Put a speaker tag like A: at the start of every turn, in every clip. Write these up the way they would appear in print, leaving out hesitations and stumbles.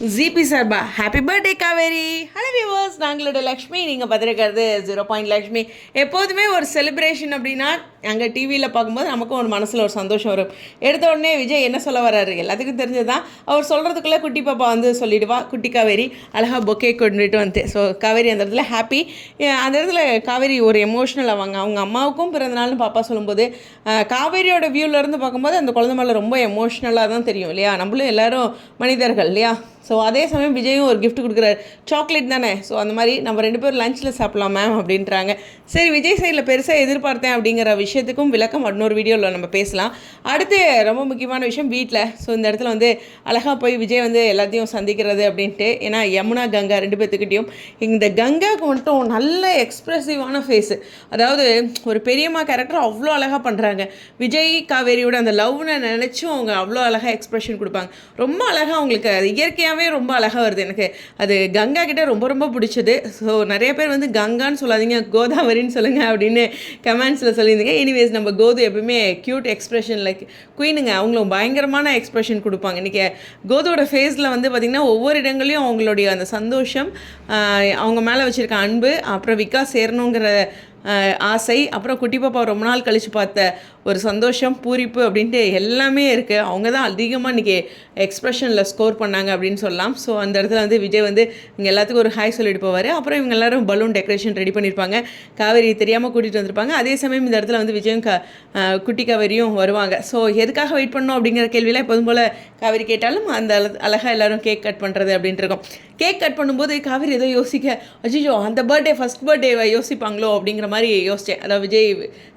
A: GB சார்பா happy birthday Kaveri. Hello viewers, நாங்களோட லக்ஷ்மி. நீங்கள் பார்த்துருக்கிறது 0 லக்ஷ்மி. எப்போதுமே ஒரு செலிப்ரேஷன் அப்படின்னா அங்கே டிவியில் பார்க்கும்போது நமக்கும் ஒரு மனசில் ஒரு சந்தோஷம் வரும். எடுத்த உடனே விஜய் என்ன சொல்ல வர்றாரு எல்லாத்துக்கும் தெரிஞ்சது தான். அவர் சொல்கிறதுக்குள்ளே குட்டி பாப்பா வந்து சொல்லிவிடுவா, குட்டி காவேரி அழகாக பொக்கே கொண்டுட்டு வந்து. ஸோ காவேரி அந்த இடத்துல ஹாப்பி. அந்த இடத்துல காவேரி ஒரு எமோஷ்னல் ஆவாங்க. அவங்க அம்மாவுக்கும் பிறந்தநாள்னு பாப்பா சொல்லும்போது காவேரியோட வியூவிலேருந்து பார்க்கும்போது அந்த குழந்தை மேலே ரொம்ப எமோஷ்னலாக தான் தெரியும் இல்லையா. நம்மளும் எல்லோரும் மனிதர்கள் இல்லையா. ஸோ அதே சமயம் விஜயும் ஒரு கிஃப்ட் கொடுக்குறாரு, சாக்லேட் தானே. ஸோ அந்த மாதிரி நம்ம 2 பேரும் லஞ்சில் சாப்பிட்லாம் மேம் அப்படின்றாங்க. சரி, விஜய் சைடில் பெருசாக எதிர்பார்த்தேன் அப்படிங்கிற விஷயத்துக்கும் விளக்கம் இன்னொரு வீடியோவில் நம்ம பேசலாம். அடுத்து ரொம்ப முக்கியமான விஷயம் வீட்டில். ஸோ இந்த இடத்துல வந்து அழகாக போய் விஜய் வந்து எல்லாத்தையும் சந்திக்கிறது அப்படின்ட்டு. ஏன்னா யமுனா கங்கா 2 பேர்த்துக்கிட்டையும் இந்த கங்காவுக்கு மட்டும் நல்ல எக்ஸ்ப்ரெசிவான ஃபேஸு. அதாவது ஒரு பெரியம்மா கேரக்டர் அவ்வளோ அழகாக பண்ணுறாங்க. விஜய் காவேரியோட அந்த லவ்னை நினச்சும் அவங்க அவ்வளோ அழகாக எக்ஸ்ப்ரெஷன் கொடுப்பாங்க. ரொம்ப அழகாக அவங்களுக்கு அது இயற்கையாகவே ரொம்ப அழகாக வருது. எனக்கு அது கங்கா கிட்ட ரொம்ப ரொம்ப பிடிச்சது. ஸோ நிறைய பேர் வந்து கங்கான்னு சொல்லாதீங்க, கோதாவரின்னு சொல்லுங்கள் அப்படின்னு கமெண்ட்ஸில் சொல்லியிருந்தீங்க. எனிவேஸ், நம்ம கோது எப்பவுமே க்யூட் எக்ஸ்ப்ரெஷன் லைக் குயினுங்க. அவங்களும் பயங்கரமான எக்ஸ்ப்ரெஷன் கொடுப்பாங்க. இன்றைக்கி கோதோட ஃபேஸில் வந்து பார்த்திங்கன்னா ஒவ்வொரு இடங்களையும் அவங்களுடைய அந்த சந்தோஷம், அவங்க மேலே வச்சுருக்க அன்பு, அப்புறம் விகாஸ் சேரணுங்கிற ஆசை, அப்புறம் குட்டி பாப்பா ரொம்ப நாள் கழித்து பார்த்த ஒரு சந்தோஷம், பூரிப்பு அப்படின்ட்டு எல்லாமே இருக்குது. அவங்க தான் அதிகமாக இன்றைக்கி எக்ஸ்ப்ரெஷனில் ஸ்கோர் பண்ணாங்க அப்படின்னு சொல்லலாம். ஸோ அந்த இடத்துல வந்து விஜய் வந்து இங்கே எல்லாத்துக்கும் ஒரு ஹாய் சொல்லிட்டு போவார். அப்புறம் இவங்க எல்லோரும் பலூன் டெக்கரேஷன் ரெடி பண்ணியிருப்பாங்க. காவேரி தெரியாமல் கூட்டிகிட்டு வந்திருப்பாங்க. அதே சமயம் இந்த இடத்துல வந்து விஜயும் குட்டி காவேரியும் வருவாங்க. ஸோ எதுக்காக வெயிட் பண்ணோம் அப்படிங்கிற கேள்வியில் எப்போதும் போல் காவேரி கேட்டாலும் அந்த அழகாக எல்லோரும் கேக் கட் பண்ணுறது அப்படின்ட்டு இருக்கும். கேக் கட் பண்ணும்போது காவேரி ஏதோ யோசிக்க, அஜிஜோ அந்த பர்த்டே ஃபஸ்ட் பர்த்டேவை யோசிப்பாங்களோ அப்படிங்கிற மாதிரி யோசித்தேன். அதாவது விஜய்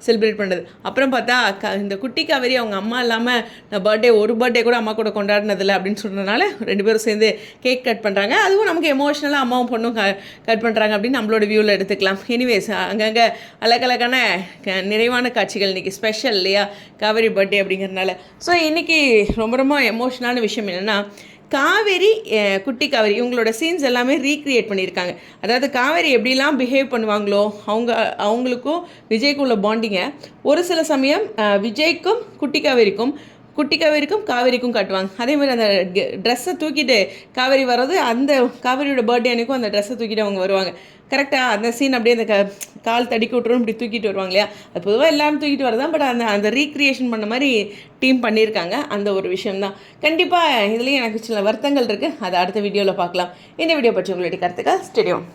A: செலிப்ரேட் பண்ணுறது. அப்புறம் பார்த்தா இந்த குட்டி காவேரி அவங்க அம்மா இல்லாமல் நான் ஒரு பர்த்டே கூட அம்மா கூட கொண்டாடினதில்லை அப்படின்னு சொன்னதுனால 2 பேரும் சேர்ந்து கேக் கட் பண்ணுறாங்க. அதுவும் நமக்கு எமோஷ்னலாக அம்மாவும் பொண்ணும் கட் பண்ணுறாங்க அப்படின்னு நம்மளோட வியூவில் எடுத்துக்கலாம். எனிவேஸ், அங்கங்கே அழகழகான நிறைவான காட்சிகள் இன்றைக்கி ஸ்பெஷல் இல்லையா, காவேரி பர்த்டே அப்படிங்கிறதுனால. ஸோ இன்றைக்கி ரொம்ப ரொம்ப எமோஷ்னலான விஷயம் என்னென்னா, காவேரி குட்டி காவேரி இவங்களோட சீன்ஸ் எல்லாமே ரீக்ரியேட் பண்ணியிருக்காங்க. அதாவது காவேரி எப்படிலாம் பிஹேவ் பண்ணுவாங்களோ அவங்களுக்கும் விஜய்க்கும் உள்ள பாண்டிங்கை ஒரு சில சமயம் விஜய்க்கும் குட்டி காவேரிக்கும் காவேரிக்கும் காட்டுவாங்க. அதே மாதிரி அந்த ட்ரெஸ்ஸை தூக்கிட்டு காவேரி வர்றது, அந்த காவேரியோட பர்த்டே அன்றைக்கும் அந்த ட்ரெஸ்ஸை தூக்கிட்டு அவங்க வருவாங்க. கரெக்டாக அந்த சீன் அப்படியே அந்த கால் தடிக்க விட்டுரும், இப்படி தூக்கிட்டு வருவாங்க இல்லையா. அது பொதுவாக எல்லாரும் தூக்கிட்டு வரதான். பட் அந்த ரீக்ரியேஷன் பண்ண மாதிரி டீம் பண்ணியிருக்காங்க. அந்த ஒரு விஷயம்தான். கண்டிப்பாக இதுலேயும் எனக்கு சில வருத்தங்கள் இருக்குது. அதை அடுத்த வீடியோவில் பார்க்கலாம். இந்த வீடியோ பற்றி உங்களுடைய கருத்துக்கள் ஸ்டேடியம்.